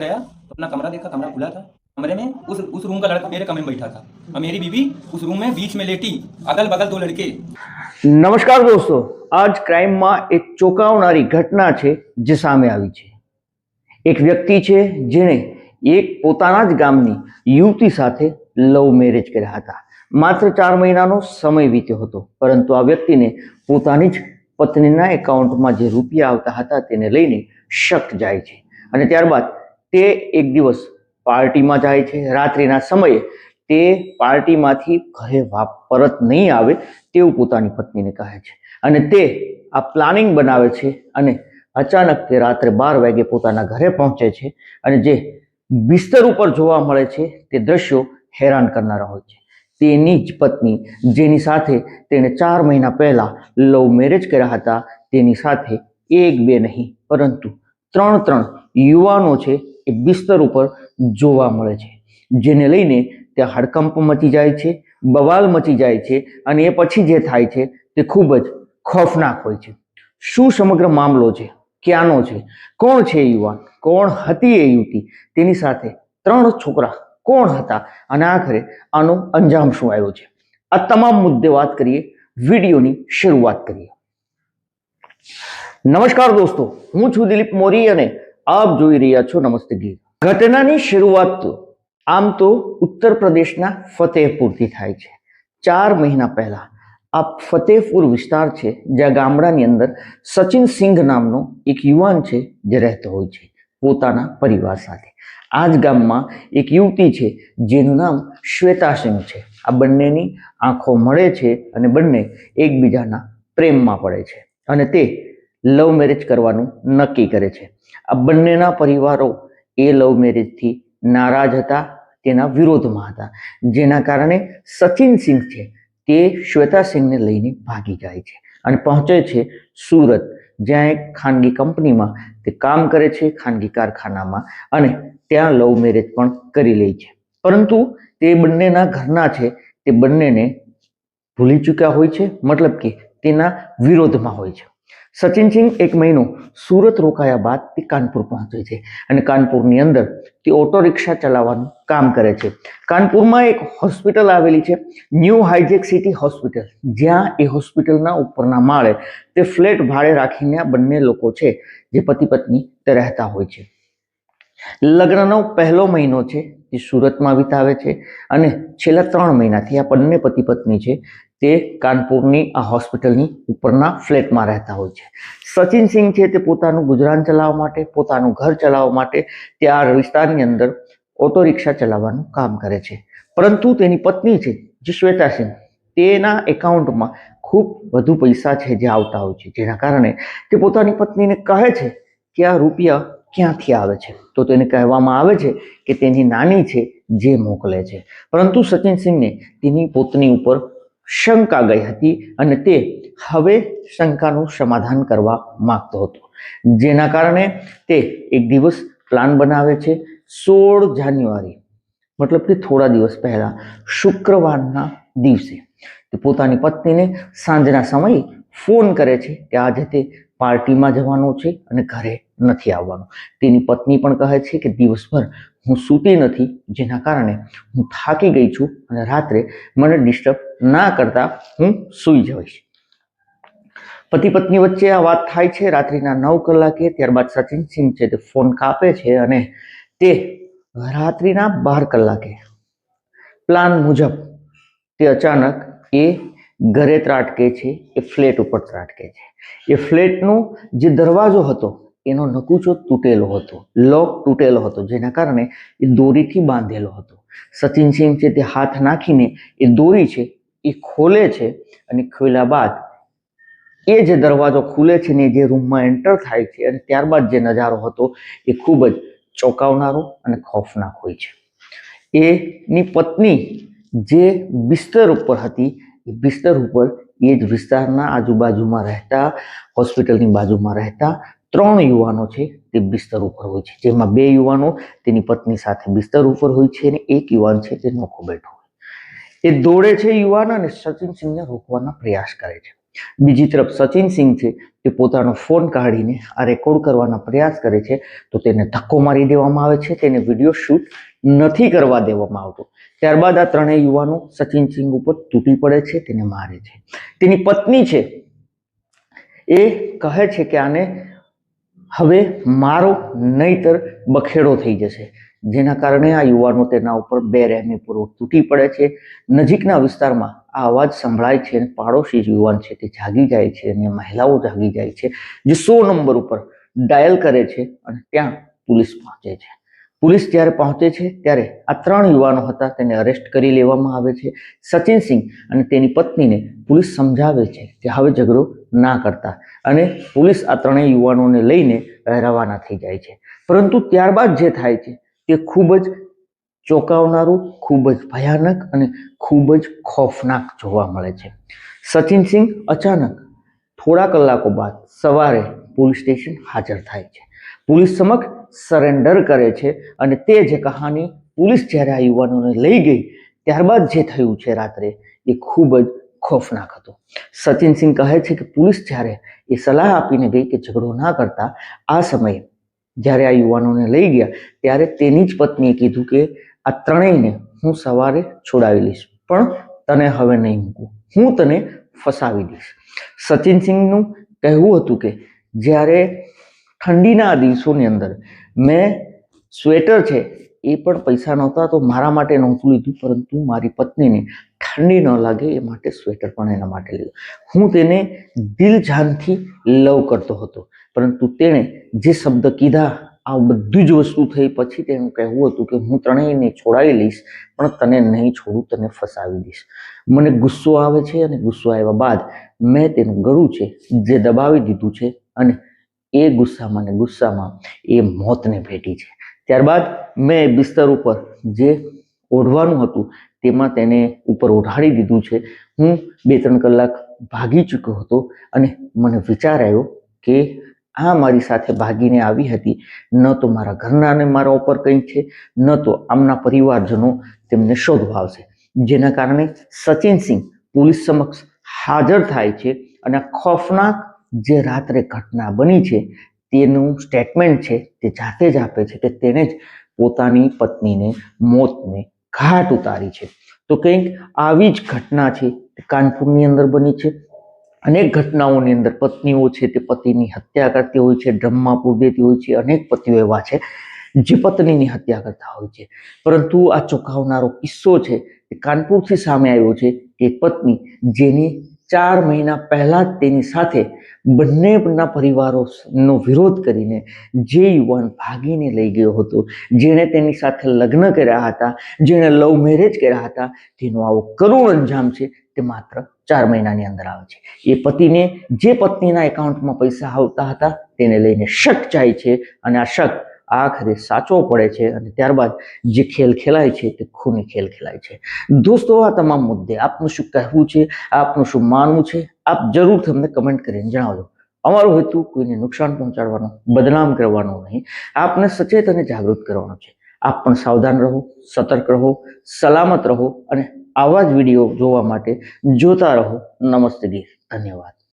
गया तो अपना कमरा देखा, कमरा खुला था। कमरे में उस रूम का लड़का मेरे कमरे में बैठा था और मेरी बीवी उस रूम में बीच में लेटी, अगल बगल दो लड़के। નમસ્કાર દોસ્તો, આજ ક્રાઇમમાં એક ચોંકાવનારી ઘટના છે જે સામે આવી છે. એક વ્યક્તિ છે જેણે એક પોતાના જ ગામની યુવતી સાથે લવ મેરેજ કર્યા હતા. માત્ર 4 મહિનાનો સમય વીત્યો હતો, પરંતુ આ વ્યક્તિને પોતાની જ પત્નીના એકાઉન્ટમાં જે રૂપિયા આવતા હતા તેને લઈને શક જાય છે અને ત્યારબાદ તે એક દિવસ પાર્ટીમાં જાય છે. રાત્રિના સમયે તે પાર્ટીમાંથી ઘરે પરત નહીં આવે તેવું પોતાની પત્નીને કહે છે અને તે આ પ્લાનિંગ બનાવે છે અને અચાનક તે રાત્રે 12 વાગે પોતાના ઘરે પહોંચે છે અને જે બિસ્તર ઉપર જોવા મળે છે તે દ્રશ્યો હેરાન કરનારા હોય છે. તેની જ પત્ની જેની સાથે તેણે 4 મહિના પહેલા લવ મેરેજ કર્યા હતા તેની સાથે એક બે નહીં પરંતુ ત્રણ યુવાનો છે એ બિસ્તર ઉપર જોવા મળે છે, જેને લઈને ત્યાં હડકંપ મચી જાય છે, બવાલ મચી જાય છે અને એ પછી જે થાય છે તે ખૂબ જ ખોફનાક હોય છે. શું સમગ્ર મામલો છે, ક્યાંનો છે, કોણ છે એ યુવાન, કોણ હતી એ યુવતી, તેની સાથે 3 છોકરા કોણ હતા અને આખરે આનો અંજામ શું આવ્યો છે, આ તમામ મુદ્દે વાત કરીએ. વિડીયોની શરૂઆત કરીએ. નમસ્કાર દોસ્તો, હું છું દિલીપ મોરી અને આપ જોઈ રહ્યા છો નમસ્તે ગીર. ઘટનાની શરૂઆત તો આમ તો ઉત્તર પ્રદેશના ફતેહપુરથી થાય છે. 4 મહિના પહેલા આ ફતેહપુર વિસ્તાર છે જ્યાં ગામડાની અંદર સચિન સિંઘ નામનો એક યુવાન છે જે રહેતો હોય છે પોતાના પરિવાર સાથે. આ જ ગામમાં એક યુવતી છે જેનું નામ શ્વેતા સિંહ છે. આ બંનેની આંખો મળે છે અને બંને એકબીજાના પ્રેમમાં પડે છે અને તે લવ મેરેજ કરવાનું નક્કી કરે છે. આ બંનેના પરિવારો એ લવ મેરેજથી નારાજ હતા, તેના વિરોધમાં હતા, જેના કારણે સચિન સિંહ છે તે શ્વેતા સિંહને લઈને ભાગી જાય છે અને પહોંચે છે સુરત, જ્યાં એક ખાનગી કંપનીમાં તે કામ કરે છે, ખાનગી કારખાનામાં, અને ત્યાં લવ મેરેજ પણ કરી લે છે. પરંતુ તે બંનેના ઘરના છે તે બંનેને ભૂલી ચૂક્યા હોય છે, મતલબ કે તેના વિરોધમાં હોય છે. સચિન સિંહ 1 મહિનો સુરત રોકાયા બાદ તે કાનપુર પહોંચે છે અને કાનપુરની અંદર તે ઓટો રિક્ષા ચલાવવાનું કામ કરે છે. કાનપુરમાં એક હોસ્પિટલ આવેલી છે, ન્યૂ હાઈજેક સિટી હોસ્પિટલ, જ્યાં એ હોસ્પિટલના ઉપરના માળે તે ફ્લેટ ભાડે રાખીને આ બંને લોકો છે જે પતિ પત્ની તે રહેતા હોય છે. લગ્નનો પહેલો મહિનો છે તે સુરતમાં વિતાવે છે અને છેલ્લા 3 મહિનાથી આ બંને પતિ પત્ની છે તે કાનપુરની આ હોસ્પિટલની ઉપરના ફ્લેટમાં રહેતા હોય છે. સચિન સિંહ છે તે પોતાનું ગુજરાન ચલાવવા માટે, પોતાનું ઘર ચલાવવા માટે તે આ વિસ્તારની અંદર ઓટો રિક્ષા ચલાવવાનું કામ કરે છે. પરંતુ તેની પત્ની છે જે શ્વેતા સિંહ, તેના એકાઉન્ટમાં ખૂબ વધુ પૈસા છે જે આવતા હોય છે, જેના કારણે તે પોતાની પત્નીને કહે છે કે આ રૂપિયા ક્યાંથી આવે છે, તો તેને કહેવામાં આવે છે કે તેની નાની છે જે મોકલે છે. પરંતુ સચિન સિંહને તેની પત્ની ઉપર શંકા ગઈ હતી અને તે હવે શંકાનું સમાધાન કરવા માંગતો હતો, જેના કારણે તે એક દિવસ પ્લાન બનાવે છે. 16 જાન્યુઆરી મતલબ કે થોડા દિવસ પહેલા શુક્રવારના દિવસે તે પોતાની પત્નીને સાંજના સમયે ફોન કરે છે કે આજે તે પાર્ટીમાં જવાનું છે અને ઘરે નથી આવવાનું. તેની પત્ની પણ કહે છે કે દિવસભર હું સૂતી નથી, જેના કારણે હું થાકી ગઈ છું અને રાત્રે મને ડિસ્ટર્બ ના કરતા હું સૂઈ જઈશ. પતિ પત્ની વચ્ચે આ વાત થાય છે રાત્રિના 9 કલાકે. ત્યારબાદ સચિન સિંહ છે તે ફોન કાપે છે અને તે રાત્રિના 12 કલાકે પ્લાન મુજબ તે અચાનક એ ઘરે ત્રાટકે છે, એ ફ્લેટ ઉપર ત્રાટકે છે. એ ફ્લેટનો જે દરવાજો હતો એનો નકુચો તૂટેલો હતો, લોક તૂટેલો હતો, જેના કારણે એ દોરીથી બાંધેલો હતો. સચિન સિંહ છે તે હાથ નાખીને એ દોરી છે એ ખોલે છે અને ખોલ્યા બાદ એ જે દરવાજો ખુલે છે ને જે રૂમમાં એન્ટર થાય છે અને ત્યારબાદ જે નજારો હતો એ ખૂબ જ ચોંકાવનારો અને ખોફનાક હોય છે. એની પત્ની જે બિસ્તર ઉપર હતી એ બિસ્તર ઉપર એ જ વિસ્તારના આજુબાજુમાં રહેતા, હોસ્પિટલની બાજુમાં રહેતા 3 યુવાનો છે તે બિસ્તર ઉપર હોય છે, જેમાં 2 યુવાનો તેની પત્ની સાથે બિસ્તર ઉપર હોય છે અને એક યુવાન છે તે નોખો બેઠો હોય. એ દોડે છે યુવાન અને સચિન સિંહને રોકવાના પ્રયાસ કરે છે. બીજી તરફ સચિન સિંહ છે તે પોતાનો ફોન કાઢીને આ રેકોર્ડ કરવાના પ્રયાસ કરે છે તો તેને ધક્કો મારી દેવામાં આવે છે, તેને વિડીયો શૂટ નથી કરવા દેવામાં આવતો. ત્યારબાદ આ ત્રણેય યુવાનો સચિન સિંહ ઉપર તૂટી પડે છે, તેને મારે છે. તેની પત્ની છે એ કહે છે કે આને હવે મારો નહીતર બખેડો થઈ જશે, જેના કારણે આ યુવાનો તેના ઉપર બેરહેમીપૂર્વક તૂટી પડે છે. નજીકના વિસ્તારમાં આ અવાજ સંભળાય છે અને પાડોશી યુવાન છે તે જાગી જાય છે અને મહિલાઓ જાગી જાય છે, જે 100 નંબર ઉપર ડાયલ કરે છે અને ત્યાં પોલીસ પહોંચે છે. પોલીસ જ્યારે પહોંચે છે ત્યારે આ 3 યુવાનો હતા તેને અરેસ્ટ કરી લેવામાં આવે છે. સચિન સિંહ અને તેની પત્નીને પોલીસ સમજાવે છે કે હવે ઝઘડો ના કરતા અને પોલીસ આ 3 યુવાનોને લઈને રવાના થઈ જાય છે. પરંતુ ત્યારબાદ જે થાય છે તે ખૂબ જ ચોંકાવનારું, ખૂબ જ ભયાનક અને ખૂબ જ ખોફનાક જોવા મળે છે. સચિન સિંહ અચાનક થોડા કલાકો બાદ સવારે પોલીસ સ્ટેશન હાજર થાય છે, પોલીસ સમક્ષ સરેન્ડર કરે છે અને તે જે કહાની પોલીસ જ્યારે આ યુવાનોને લઈ ગઈ ત્યારબાદ જે થયું છે રાત્રે એ ખૂબ જ ખોફનાક હતું. સચિન સિંહ કહે છે કે પોલીસ જ્યારે એ સલાહ આપીને ગઈ કે ઝઘડો ના કરતા, આ સમયે જ્યારે આ યુવાનોને લઈ ગયા ત્યારે તેની જ પત્નીએ કીધું કે આ ત્રણેયને હું સવારે છોડાવી લઈશ, પણ તને હવે નહીં મૂકું, હું તને ફસાવી દઈશ. સચિન સિંહનું કહેવું હતું કે જ્યારે ઠંડીના દિવસોની અંદર મેં સ્વેટર છે એ પણ પૈસા નહોતા તો મારા માટે નહોતું લીધું, પરંતુ મારી પત્નીને ઠંડી ન લાગે એ માટે સ્વેટર પણ એના માટે લીધું. હું તેને દિલ જાનથી લવ કરતો હતો, પરંતુ તેણે જે શબ્દ કીધા આ બધું જ વસ્તુ થઈ પછી તેનું કહેવું હતું કે હું ત્રણેયને છોડાવી લઈશ પણ તને નહીં છોડું, તને ફસાવી દઈશ. મને ગુસ્સો આવે છે અને ગુસ્સો આવ્યા બાદ મેં તેનું ગળું છે જે દબાવી દીધું છે અને એ ગુસ્સામાં એ મોતને ભેટી છે. ત્યારબાદ મેં બિસ્તર ઉપર જે ઓઢવાનું હતું તેમાં તેને ઉપર ઓઢાડી દીધું છે. હું 2-3 કલાક ભાગી ચૂક્યો હતો અને મને વિચાર આવ્યો કે આ મારી સાથે ભાગીને આવી હતી, ન તો મારા ઘરનાને મારા ઉપર કંઈ છે, ન તો આમના પરિવારજનો તેમને શોધવા આવશે. જેના કારણે સચિન સિંહ પોલીસ સમક્ષ હાજર થાય છે અને આ ખોફનાક જે રાત્રે ઘટના બની છે તેનું સ્ટેટમેન્ટ છે તે જાતે જ આપે છે કે તેણે જ પોતાની પત્નીને મોતને ઘાટ ઉતારી છે. તો કંઈક આવી જ ઘટના છે તે કાનપુરની અંદર બની છે. અનેક ઘટનાઓની અંદર પત્નીઓ છે તે પતિની હત્યા કરતી હોય છે, ડ્રમમાં પૂરી દેતી હોય છે. અનેક પતિઓ એવા છે જે પત્નીની હત્યા કરતા હોય છે, પરંતુ આ ચોંકાવનારો કિસ્સો છે તે કાનપુરથી સામે આવ્યો છે કે પત્ની જેની 4 મહિના પહેલા જ તેની સાથે બંનેના પરિવારોનો વિરોધ કરીને જે યુવાન ભાગીને લઈ ગયો હતો, જેણે તેની સાથે લગ્ન કર્યા હતા, જેણે લવ મેરેજ કર્યા હતા, તેનો આવો કરુણ અંજામ છે તે માત્ર 4 મહિનાની અંદર આવે છે. એ પતિને જે પત્નીના એકાઉન્ટમાં પૈસા આવતા હતા તેને લઈને શક જાય છે અને આ શક આખરે સાચો પડે છે અને ત્યારબાદ જે ખેલ ખેલાય છે તે ખૂની ખેલ ખેલાય છે. દોસ્તો, આ તમામ મુદ્દે આપનું શું કહેવું છે, આપનું શું માનવું છે, આપ જરૂરથી અમને કમેન્ટ કરીને જણાવજો. અમારો હેતુ કોઈને નુકસાન પહોંચાડવાનો, બદનામ કરવાનો નહીં, આપને સચેત અને જાગૃત કરવાનો છે. આપ પણ સાવધાન રહો, સતર્ક રહો, સલામત રહો અને આવા જ વિડીયો જોવા માટે જોતા રહો નમસ્તે ગીર. ધન્યવાદ.